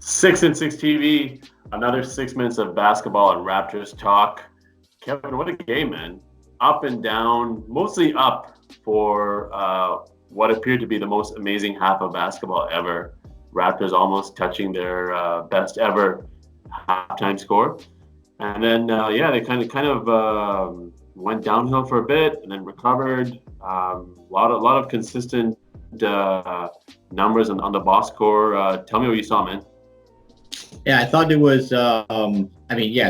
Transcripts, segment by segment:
6 and 6 TV, another 6 minutes of basketball and Raptors talk. Kevin, what a game, man. Up and down, mostly up for what appeared to be the most amazing half of basketball ever. Raptors almost touching their best ever halftime score. And then, they kind of went downhill for a bit and then recovered. A lot of consistent numbers on the box score. Tell me what you saw, man. Yeah, I thought it was. To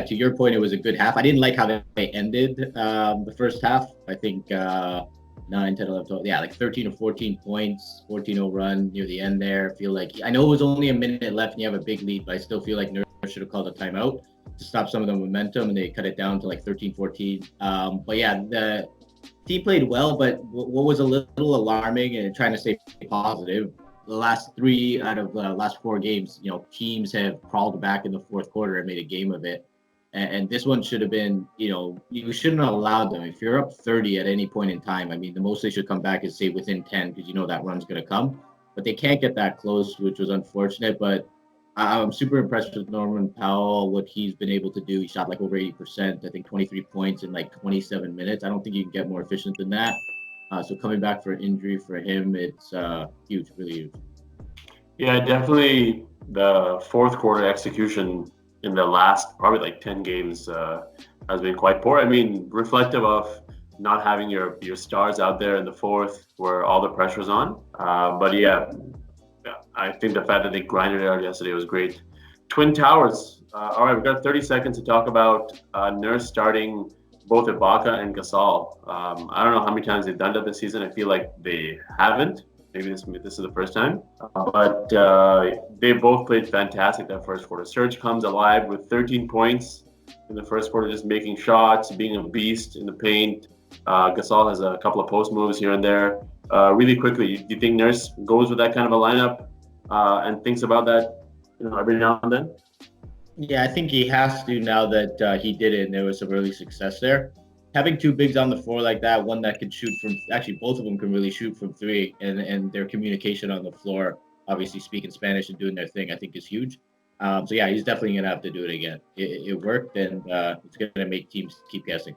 your point, it was a good half. I didn't like how they ended the first half. I think 9, 10, 11, 12. Yeah, like 13 or 14 points, 14-0 run near the end there. I feel like I know it was only a minute left and you have a big lead, but I still feel like Nurse should have called a timeout to stop some of the momentum, and they cut it down to like 13, 14. But yeah, the team played well, but what was a little alarming and trying to stay positive, the last 3 out of the last 4 games, teams have crawled back in the fourth quarter and made a game of it. And this one should have been, you shouldn't have allowed them. If you're up 30 at any point in time, I mean, the most they should come back is say within 10, because that run's going to come. But they can't get that close, which was unfortunate. But I'm super impressed with Norman Powell, what he's been able to do. He shot like over 80%, I think 23 points in like 27 minutes. I don't think you can get more efficient than that. So coming back for an injury for him, it's huge, really huge. Yeah, definitely the fourth quarter execution in the last probably like 10 games has been quite poor. I mean, reflective of not having your stars out there in the fourth where all the pressure's on. But yeah, I think the fact that they grinded it out yesterday was great. Twin Towers. All right, we've got 30 seconds to talk about Nurse starting both Ibaka and Gasol. I don't know how many times they've done that this season. I feel like they haven't. Maybe this is the first time. But they both played fantastic that first quarter. Serge comes alive with 13 points in the first quarter, just making shots, being a beast in the paint. Gasol has a couple of post moves here and there. Really quickly, do you think Nurse goes with that kind of a lineup and thinks about that every now and then? Yeah, I think he has to now that he did it and there was some early success there. Having 2 bigs on the floor like that, one that could shoot from, actually both of them can really shoot from 3, and their communication on the floor, obviously speaking Spanish and doing their thing, I think is huge. So yeah, he's definitely going to have to do it again. It worked, and it's going to make teams keep guessing.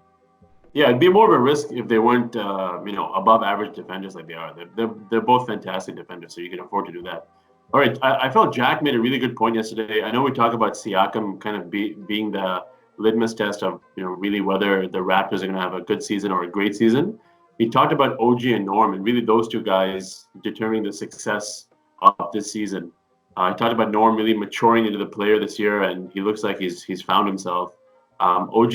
Yeah, it'd be more of a risk if they weren't, above average defenders like they are. They're both fantastic defenders, so you can afford to do that. All right, I felt Jack made a really good point yesterday. I know we talk about Siakam kind of being the litmus test of really whether the Raptors are going to have a good season or a great season. He talked about OG and Norm, and really those 2 guys determining the success of this season. He talked about Norm really maturing into the player this year, and he looks like he's found himself. OG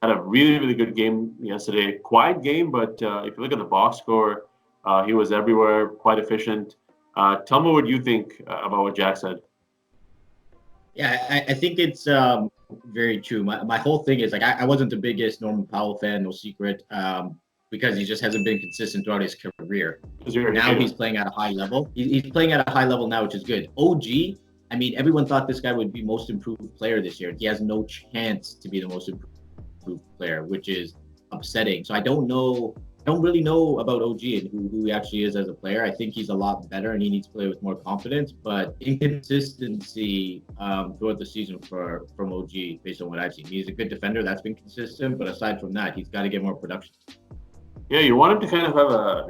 had a really, really good game yesterday. Quiet game, but if you look at the box score, he was everywhere, quite efficient. Tell me what you think about what Jack said. Yeah, I think it's very true. My whole thing is like I wasn't the biggest Norman Powell fan, no secret, because he just hasn't been consistent throughout his career. Now he's playing at a high level. He's playing at a high level now, which is good. OG, I mean, everyone thought this guy would be most improved player this year. He has no chance to be the most improved player, which is upsetting. So I don't really know about OG and who he actually is as a player. I think he's a lot better and he needs to play with more confidence, but inconsistency throughout the season from OG based on what I've seen. He's a good defender, that's been consistent, but aside from that, he's got to get more production. Yeah, you want him to kind of have a,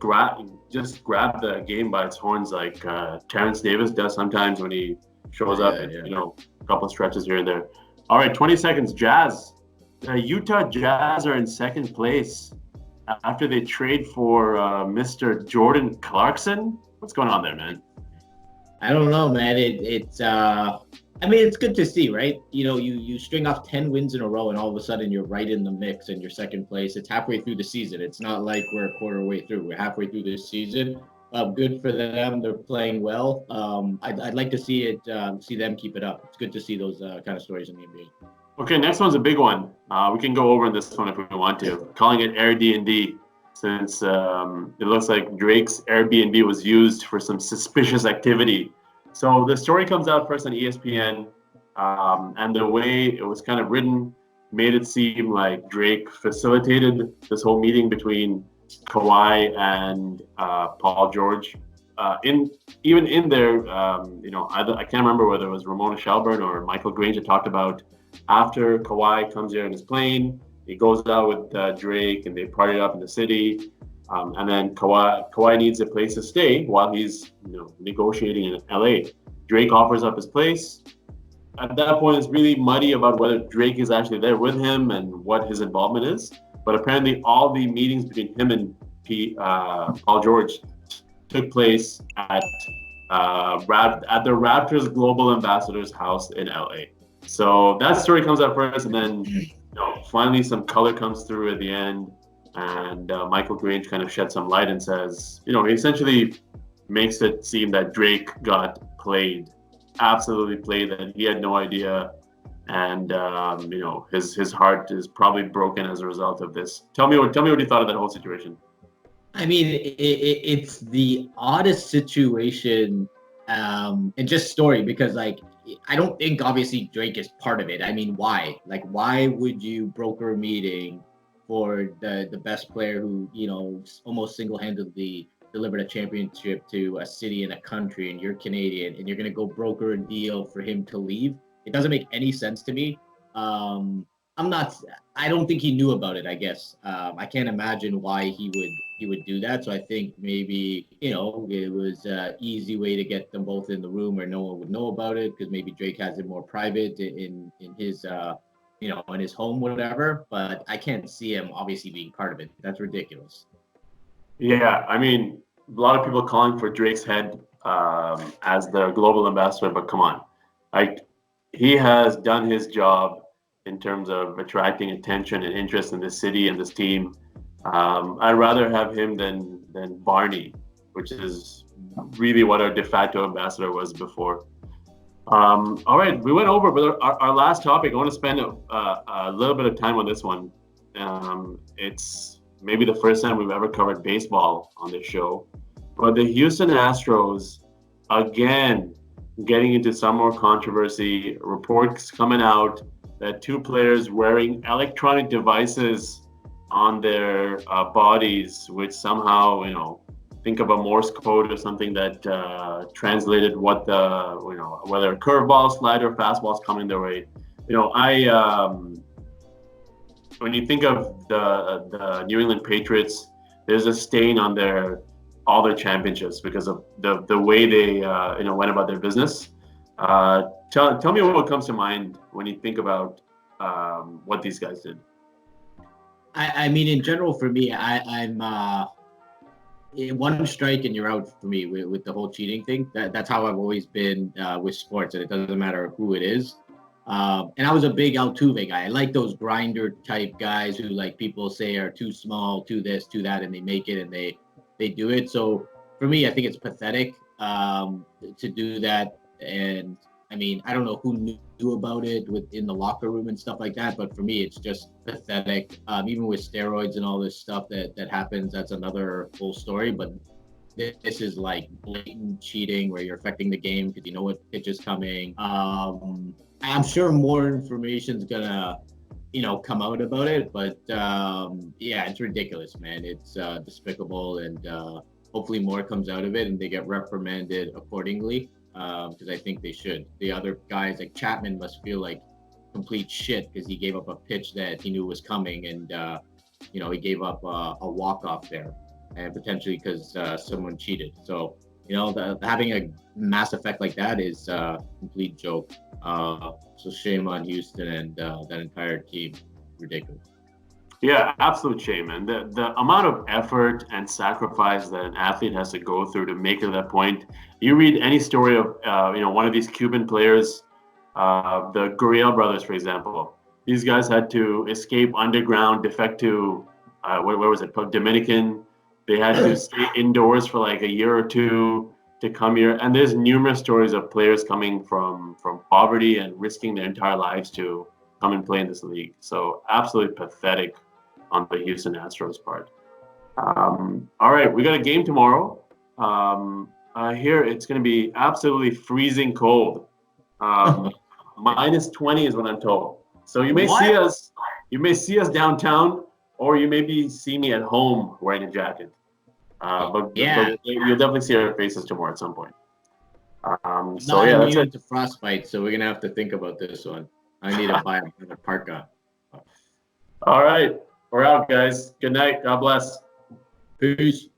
grab the game by its horns like Terrence Davis does sometimes when he shows up and, a couple of stretches here and there. All right, 20 seconds. Jazz. Utah Jazz are in second place after they trade for Mr. Jordan Clarkson. What's going on there, man? I don't know, man. It's good to see, right? You string off 10 wins in a row and all of a sudden you're right in the mix and you're second place. It's halfway through the season. It's not like we're a quarter way through. We're halfway through this season. Good for them. They're playing well. I'd like to see them keep it up. It's good to see those kind of stories in the NBA. Okay, next one's a big one. We can go over this one if we want to. Calling it Airbnb, since it looks like Drake's Airbnb was used for some suspicious activity. So the story comes out first on ESPN, and the way it was kind of written made it seem like Drake facilitated this whole meeting between Kawhi and Paul George. in even in there, I can't remember whether it was Ramona Shelburne or Michael Granger talked about after Kawhi comes here in his plane, he goes out with Drake and they party up in the city, and then Kawhi needs a place to stay while he's negotiating in LA. Drake offers up his place. At that point, it's really muddy about whether Drake is actually there with him and what his involvement is. But apparently, all the meetings between him and Paul George took place at the Raptors global ambassador's house in LA. So that story comes out first, and then finally some color comes through at the end, and Michael Grange kind of sheds some light and says, he essentially makes it seem that Drake got played, absolutely played, that he had no idea, and his heart is probably broken as a result of this. Tell me what you thought of that whole situation. I mean, it's the oddest situation and just story because, like, I don't think obviously Drake is part of it. I mean, why? Like, why would you broker a meeting for the best player who, almost single-handedly delivered a championship to a city and a country, and you're Canadian, and you're going to go broker a deal for him to leave? It doesn't make any sense to me. I'm not. I don't think he knew about it. I guess I can't imagine why he would do that. So I think maybe it was an easy way to get them both in the room where no one would know about it because maybe Drake has it more private in his in his home, whatever. But I can't see him obviously being part of it. That's ridiculous. Yeah, I mean, a lot of people calling for Drake's head as the global ambassador, but come on, like he has done his job in terms of attracting attention and interest in this city and this team. I'd rather have him than Barney, which is really what our de facto ambassador was before. All right, we went over, but our last topic, I want to spend a little bit of time on this one. It's maybe the first time we've ever covered baseball on this show, but the Houston Astros, again, getting into some more controversy, reports coming out that two players wearing electronic devices on their bodies, which somehow, think of a Morse code or something that translated what whether a curveball, slider, fastball is coming their way. When you think of the New England Patriots, there's a stain on all their championships because of the way they went about their business. Tell me what comes to mind when you think about what these guys did. I mean, in general, for me, I'm one strike and you're out for me with the whole cheating thing. That's how I've always been with sports, and it doesn't matter who it is. And I was a big Altuve guy. I like those grinder type guys who, like, people say are too small, too this, too that, and they make it and they do it. So for me, I think it's pathetic to do that. And I mean, I don't know who knew about it within the locker room and stuff like that, but for me, it's just pathetic. Even with steroids and all this stuff that happens, that's another whole story. But this is like blatant cheating where you're affecting the game because you know what pitch is coming. I'm sure more information's gonna, come out about it, but yeah, it's ridiculous, man. It's despicable, and hopefully more comes out of it and they get reprimanded accordingly. Because I think they should. The other guys like Chapman must feel like complete shit because he gave up a pitch that he knew was coming, and he gave up a walk-off there, and potentially because someone cheated. So having a mass effect like that is a complete joke. So shame on Houston and that entire team. Ridiculous. Yeah, absolute shame, man. The amount of effort and sacrifice that an athlete has to go through to make it to that point. You read any story of one of these Cuban players, the Gurriel brothers, for example. These guys had to escape underground, defect to where was it? Dominican. They had to stay indoors for like a year or two to come here. And there's numerous stories of players coming from poverty and risking their entire lives to come and play in this league. So absolutely pathetic on the Houston Astros part. All right, we got a game tomorrow. Here it's going to be absolutely freezing cold. Minus 20 is what I'm told. So you may see us downtown, or you maybe see me at home wearing a jacket. Yeah, but you'll definitely see our faces tomorrow at some point. I'm So not yeah, that's immune it. to frostbite, so we're gonna have to think about this one. I need to buy another parka. All right, we're out, guys. Good night. God bless. Peace.